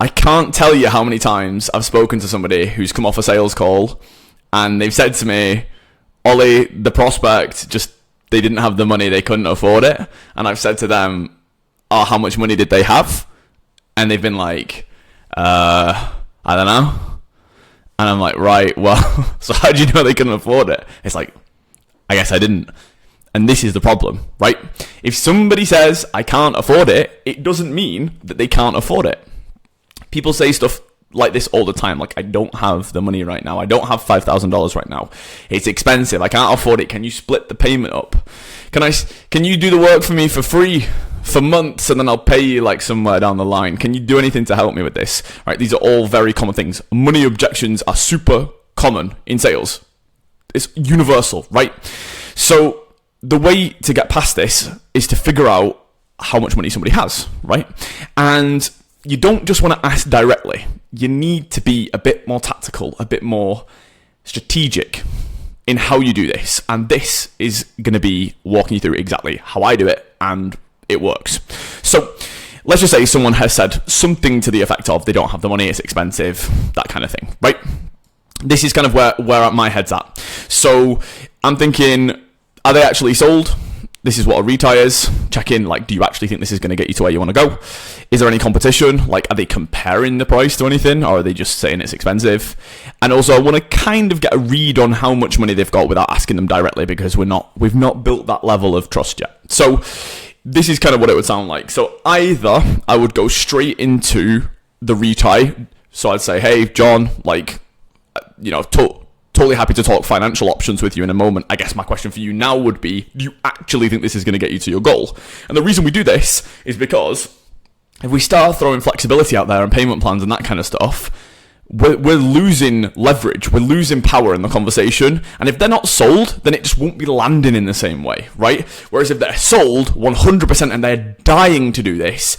I can't tell you how many times I've spoken to somebody who's come off a sales call and they've said to me, Ollie, the prospect, they didn't have the money, they couldn't afford it. And I've said to them, oh, how much money did they have? And they've been like, I don't know. And I'm like, right, well, so how do you know they couldn't afford it? It's like, I guess I didn't. And this is the problem, right? If somebody says, I can't afford it, it doesn't mean that they can't afford it. People say stuff like this all the time, like, I don't have the money right now. I don't have $5,000 right now. It's expensive. I can't afford it. Can you split the payment up? Can you do the work for me for free for months and then I'll pay you like somewhere down the line? Can you do anything to help me with this? Right? These are all very common things. Money objections are super common in sales. It's universal, right? So the way to get past this is to figure out how much money somebody has, right? And you don't just want to ask directly. You need to be a bit more tactical, a bit more strategic in how you do this. And this is going to be walking you through exactly how I do it, and it works. So let's just say someone has said something to the effect of, they don't have the money, it's expensive, that kind of thing, right? This is kind of where my head's at. So I'm thinking, are they actually sold? This is what a retie is. Check in, like, do you actually think this is going to get you to where you want to go? Is there any competition? Like, are they comparing the price to anything? Or are they just saying it's expensive? And also, I want to kind of get a read on how much money they've got without asking them directly, because we've not built that level of trust yet. So this is kind of what it would sound like. So either I would go straight into the retie. So I'd say, hey, John, like, totally happy to talk financial options with you in a moment. I guess my question for you now would be, do you actually think this is going to get you to your goal? And the reason we do this is because if we start throwing flexibility out there and payment plans and that kind of stuff, we're losing leverage, we're losing power in the conversation. And if they're not sold, then it just won't be landing in the same way, right? Whereas if they're sold 100% and they're dying to do this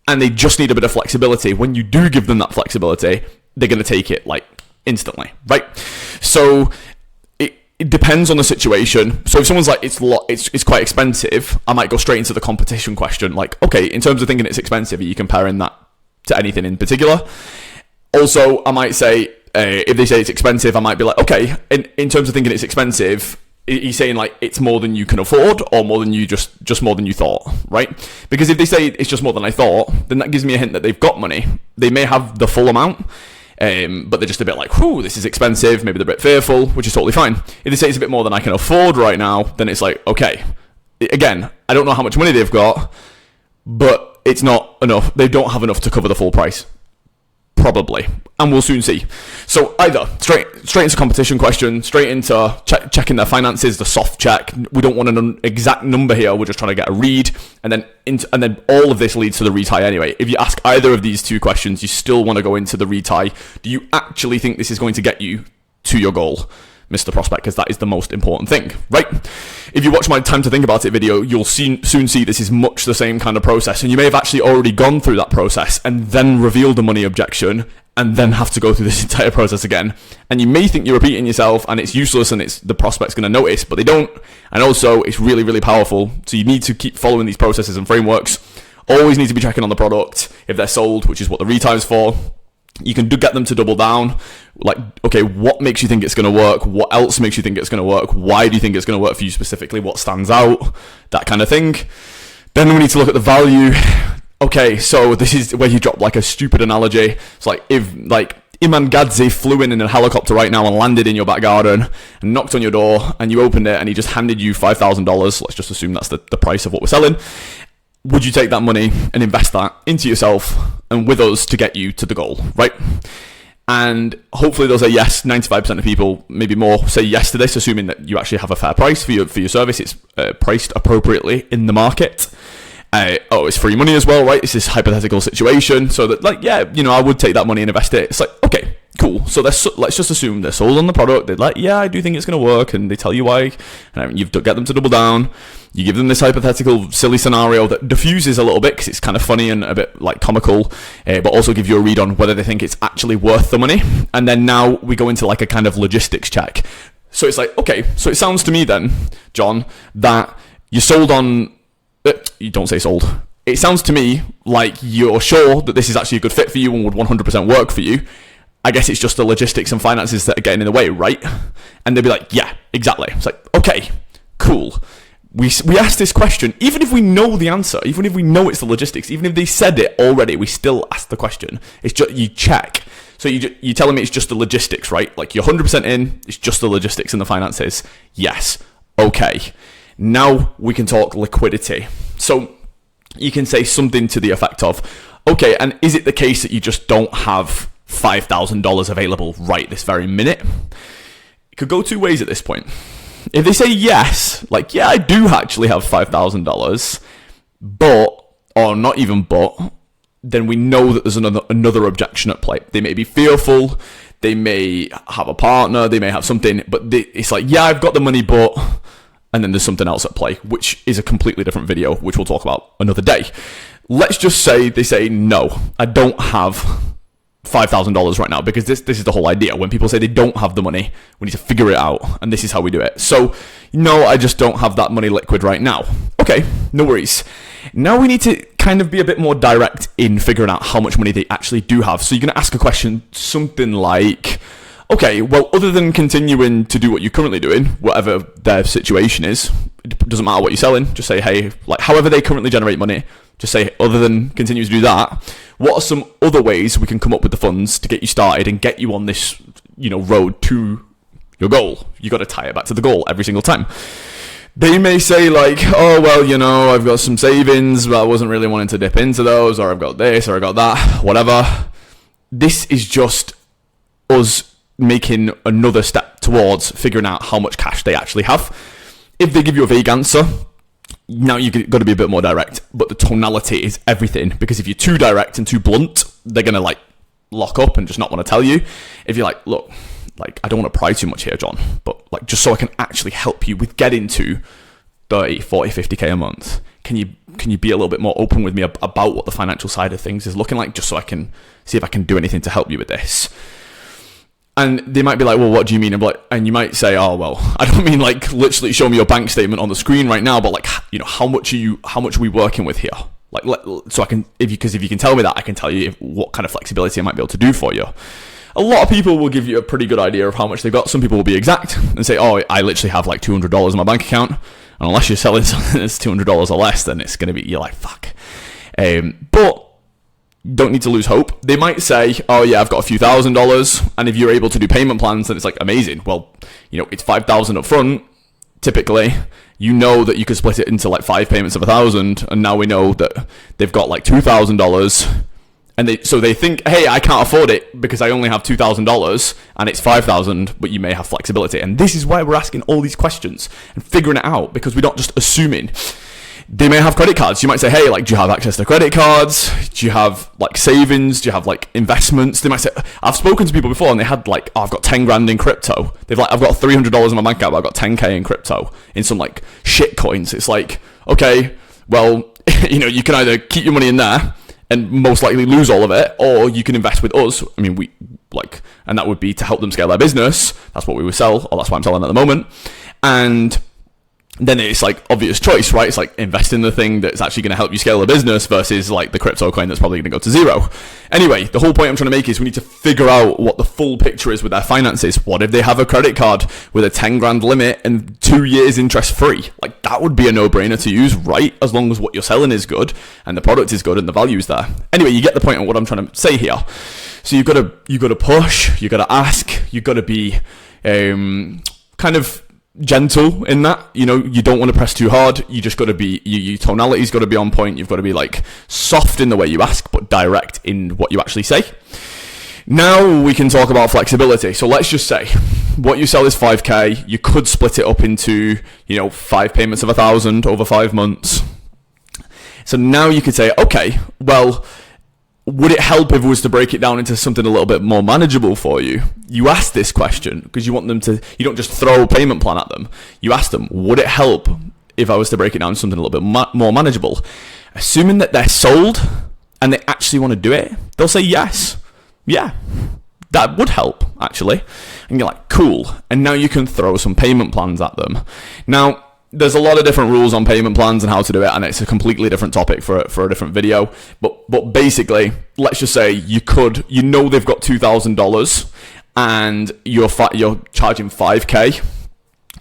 and they just need a bit of flexibility, when you do give them that flexibility, they're going to take it like instantly, right? So it depends on the situation. So if someone's like, it's quite expensive, I might go straight into the competition question. Like, okay, in terms of thinking it's expensive, are you comparing that to anything in particular? Also, I might say, if they say it's expensive, I might be like, okay, in terms of thinking it's expensive, are you saying like it's more than you can afford, or more than you just more than you thought, right? Because if they say it's just more than I thought, then that gives me a hint that they've got money. They may have the full amount, but they're just a bit like, whew, this is expensive. Maybe they're a bit fearful, which is totally fine. If they say it's a bit more than I can afford right now, then it's like, okay, again, I don't know how much money they've got, but it's not enough. They don't have enough to cover the full price. Probably, and we'll soon see. So either straight into competition question, straight into checking their finances, the soft check. We don't want an exact number here. We're just trying to get a read, and then all of this leads to the retie anyway. If you ask either of these two questions, you still want to go into the retie. Do you actually think this is going to get you to your goal, Mr. Prospect? Because that is the most important thing, right? If you watch my time to think about it video, you'll soon see this is much the same kind of process, and you may have actually already gone through that process and then revealed the money objection and then have to go through this entire process again. And you may think you're repeating yourself and it's useless and it's the prospect's going to notice, but they don't. And also, it's really, really powerful. So you need to keep following these processes and frameworks. Always need to be checking on the product if they're sold, which is what the retie is for. You can get them to double down. Like, okay, what makes you think it's going to work? What else makes you think it's going to work? Why do you think it's going to work for you specifically? What stands out? That kind of thing. Then we need to look at the value. Okay, so this is where you drop like a stupid analogy. It's like if like Iman Gadzi flew in a helicopter right now and landed in your back garden and knocked on your door and you opened it and he just handed you $5,000. Let's just assume that's the price of what we're selling. Would you take that money and invest that into yourself and with us to get you to the goal, right? And hopefully they'll say yes. 95% of people, maybe more, say yes to this, assuming that you actually have a fair price for your service. It's priced appropriately in the market. It's free money as well, right? It's this hypothetical situation. So that, like, yeah, I would take that money and invest it. It's like, okay, cool. So let's just assume they're sold on the product. They're like, yeah, I do think it's going to work. And they tell you why. And you get them to double down. You give them this hypothetical, silly scenario that diffuses a little bit because it's kind of funny and a bit like comical, but also give you a read on whether they think it's actually worth the money. And then now we go into like a kind of logistics check. So it's like, okay, so it sounds to me then, John, that you sold on... You don't say sold. it sounds to me like you're sure that this is actually a good fit for you and would 100% work for you. I guess it's just the logistics and finances that are getting in the way, right? And they'd be like, yeah, exactly. It's like, okay, cool. We asked this question, even if we know the answer, even if we know it's the logistics, even if they said it already, we still ask the question. It's just, you check. So you're telling me it's just the logistics, right? Like you're 100% in, it's just the logistics and the finances. Yes. Okay. Now we can talk liquidity. So you can say something to the effect of, okay, and is it the case that you just don't have $5,000 available right this very minute? It could go two ways at this point. If they say yes, like, yeah, I do actually have $5,000, but, or not even but, then we know that there's another objection at play. They may be fearful, they may have a partner, they may have something, but it's like, yeah, I've got the money, but, and then there's something else at play, which is a completely different video, which we'll talk about another day. Let's just say they say, no, I don't have $5,000 right now, because this is the whole idea. When people say they don't have the money, we need to figure it out, and this is how we do it. So, no, I just don't have that money liquid right now. Okay, no worries. Now we need to kind of be a bit more direct in figuring out how much money they actually do have. So you're going to ask a question, something like, okay, well, other than continuing to do what you're currently doing, whatever their situation is, it doesn't matter what you're selling, just say, hey, like, however they currently generate money, just say, other than continue to do that, what are some other ways we can come up with the funds to get you started and get you on this, road to your goal? You got to tie it back to the goal every single time. They may say like, oh, well, I've got some savings, but I wasn't really wanting to dip into those, or I've got this, or I got that, whatever. This is just us making another step towards figuring out how much cash they actually have. If they give you a vague answer, now you've got to be a bit more direct, but the tonality is everything, because if you're too direct and too blunt, they're going to like lock up and just not want to tell you. If you're like, look, like, I don't want to pry too much here, John, but like, just so I can actually help you with getting to 30, 40, 50k a month, can you be a little bit more open with me about what the financial side of things is looking like, just so I can see if I can do anything to help you with this? And they might be like, well, what do you mean? And you might say, oh, well, I don't mean like literally show me your bank statement on the screen right now, but like, how much are we working with here? Like, so I can, because if you can tell me that, I can tell you what kind of flexibility I might be able to do for you. A lot of people will give you a pretty good idea of how much they've got. Some people will be exact and say, oh, I literally have like $200 in my bank account. And unless you're selling something that's $200 or less, then it's going to be, you're like, fuck. But don't need to lose hope. They might say, oh yeah, I've got a few $1,000s, and if you're able to do payment plans, then it's like amazing. Well, it's $5,000 up front. Typically, that you could split it into like 5 payments of $1,000, and now we know that they've got like $2,000, and they think, hey, I can't afford it because I only have $2,000 and it's $5,000, but you may have flexibility. And this is why we're asking all these questions and figuring it out, because we're not just assuming. They may have credit cards. You might say, hey, like, do you have access to credit cards? Do you have like savings? Do you have like investments? They might say, I've spoken to people before and they had like, oh, I've got 10 grand in crypto. They've like, I've got $300 in my bank account, but I've got 10k in crypto in some like shit coins. It's like, okay, well, you can either keep your money in there and most likely lose all of it, or you can invest with us. I mean, and that would be to help them scale their business. That's what we would sell, or that's what I'm selling at the moment. And then it's like obvious choice, right? It's like invest in the thing that's actually going to help you scale a business versus like the crypto coin that's probably going to go to zero. Anyway, the whole point I'm trying to make is we need to figure out what the full picture is with their finances. What if they have a credit card with a 10 grand limit and 2 years interest free? Like, that would be a no-brainer to use, right? As long as what you're selling is good and the product is good and the value is there. Anyway, you get the point of what I'm trying to say here. So you've got to push, you've got to ask, you've got to be kind of gentle in that. You don't want to press too hard. You just got to be, your tonality's got to be on point. You've got to be like soft in the way you ask, but direct in what you actually say. Now we can talk about flexibility. So let's just say what you sell is 5k. You could split it up into 5 payments of 1,000 over 5 months. So now you could say, okay, well, would it help if it was to break it down into something a little bit more manageable for you? You ask this question because you want them to, you don't just throw a payment plan at them. You ask them, would it help if I was to break it down to something a little bit more manageable? Assuming that they're sold and they actually want to do it, they'll say yes. Yeah, that would help actually. And you're like, cool. And now you can throw some payment plans at them. Now, there's a lot of different rules on payment plans and how to do it, and it's a completely different topic for a different video. But basically, let's just say they've got $2,000 and you're charging $5,000,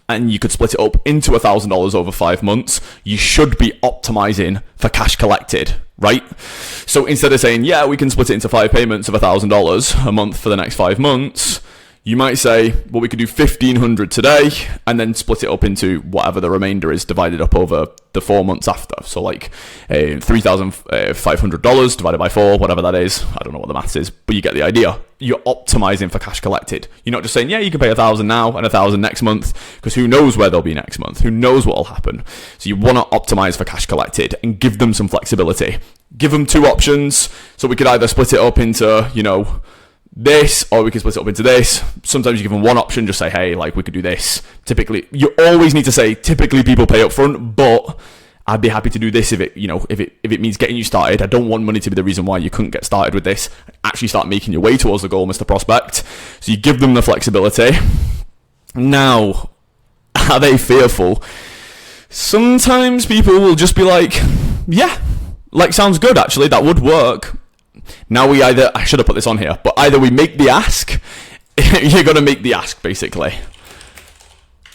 and you could split it up into $1,000 over 5 months. You should be optimizing for cash collected, right? So instead of saying, yeah, we can split it into 5 payments of $1,000 a month for the next 5 months, you might say, well, we could do $1,500 today and then split it up into whatever the remainder is divided up over the 4 months after. So like $3,500 divided by 4, whatever that is. I don't know what the maths is, but you get the idea. You're optimizing for cash collected. You're not just saying, yeah, you can pay $1,000 now and $1,000 next month, because who knows where they'll be next month? Who knows what will happen? So you want to optimize for cash collected and give them some flexibility. Give them 2 options. So we could either split it up into, this, or we can split it up into this. Sometimes you give them 1 option, just say, hey, like, we could do this. Typically, you always need to say, typically people pay up front, but I'd be happy to do this if it means getting you started. I don't want money to be the reason why you couldn't get started with this. Actually start making your way towards the goal, Mr. Prospect. So you give them the flexibility. Now, are they fearful? Sometimes people will just be like, yeah, like, sounds good, actually, that would work. Now I should have put this on here, but either we make the ask, you're going to make the ask, basically.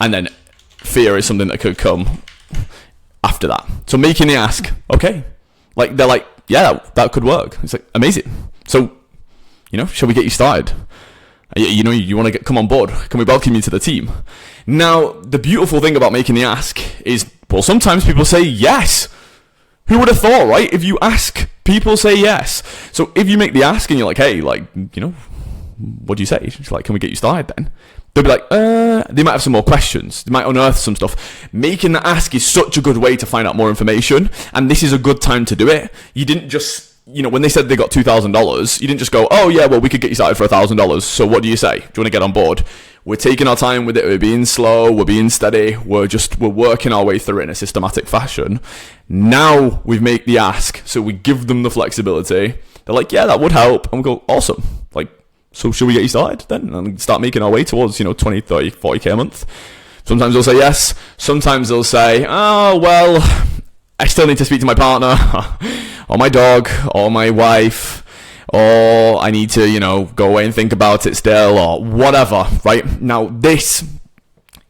And then fear is something that could come after that. So making the ask, okay. Like, they're like, yeah, that could work. It's like, amazing. So, shall we get you started? You want to come on board? Can we welcome you to the team? Now, the beautiful thing about making the ask is, well, sometimes people say yes. Who would have thought, right? If you ask, people say yes. So if you make the ask and you're like, hey, like, what do you say? It's like, can we get you started then? They'll be like, they might have some more questions. They might unearth some stuff. Making the ask is such a good way to find out more information. And this is a good time to do it. You didn't just, when they said they got $2,000, you didn't just go, oh yeah, well, we could get you started for $1,000. So what do you say? Do you want to get on board? We're taking our time with it. We're being slow. We're being steady. We're working our way through it in a systematic fashion. Now we've made the ask. So we give them the flexibility. They're like, yeah, that would help. And we go, awesome. Like, so should we get you started then? And start making our way towards, 20, 30, 40K a month. Sometimes they'll say yes. Sometimes they'll say, oh, well, I still need to speak to my partner or my dog or my wife. Or I need to, go away and think about it still, or whatever, right? Now, this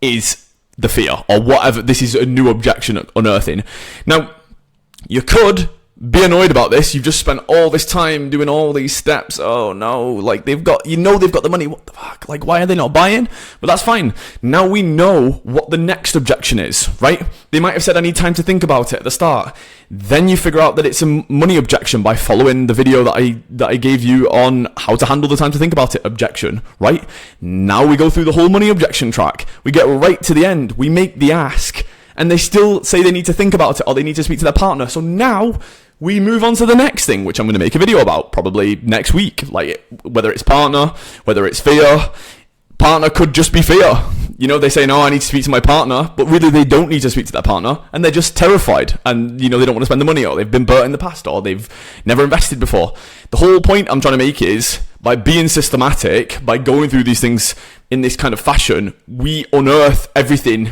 is the fear, or whatever. This is a new objection unearthing. Now, you could be annoyed about this. You've just spent all this time doing all these steps. Oh no, like they've got the money. What the fuck? Like, why are they not buying? But that's fine. Now we know what the next objection is, right? They might have said, I need time to think about it at the start. Then you figure out that it's a money objection by following the video that I gave you on how to handle the time to think about it objection, right? Now we go through the whole money objection track. We get right to the end. We make the ask, and they still say they need to think about it or they need to speak to their partner. So now we move on to the next thing, which I'm going to make a video about probably next week. Like, whether it's partner, whether it's fear. Partner could just be fear. They say, no, I need to speak to my partner, but really they don't need to speak to their partner, and they're just terrified, and they don't want to spend the money, or they've been burnt in the past, or they've never invested before. The whole point I'm trying to make is, by being systematic, by going through these things in this kind of fashion, we unearth everything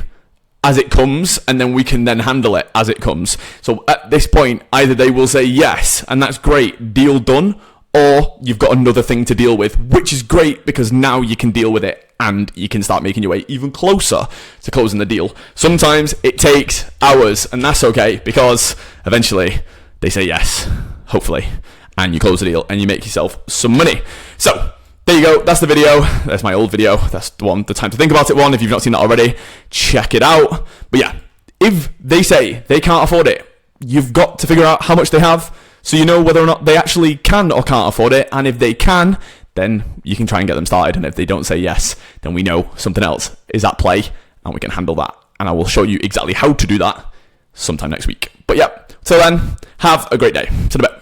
as it comes, and then we can then handle it as it comes. So at this point, either they will say yes, and that's great, deal done, or you've got another thing to deal with, which is great because now you can deal with it and you can start making your way even closer to closing the deal. Sometimes it takes hours, and that's okay because eventually they say yes, hopefully, and you close the deal and you make yourself some money. So there you go. That's the video. That's my old video. That's the one, the time to think about it one. If you've not seen that already, check it out. But yeah, if they say they can't afford it, you've got to figure out how much they have, so you know whether or not they actually can or can't afford it. And if they can, then you can try and get them started. And if they don't say yes, then we know something else is at play and we can handle that. And I will show you exactly how to do that sometime next week. But yeah, till then, have a great day. To the bit.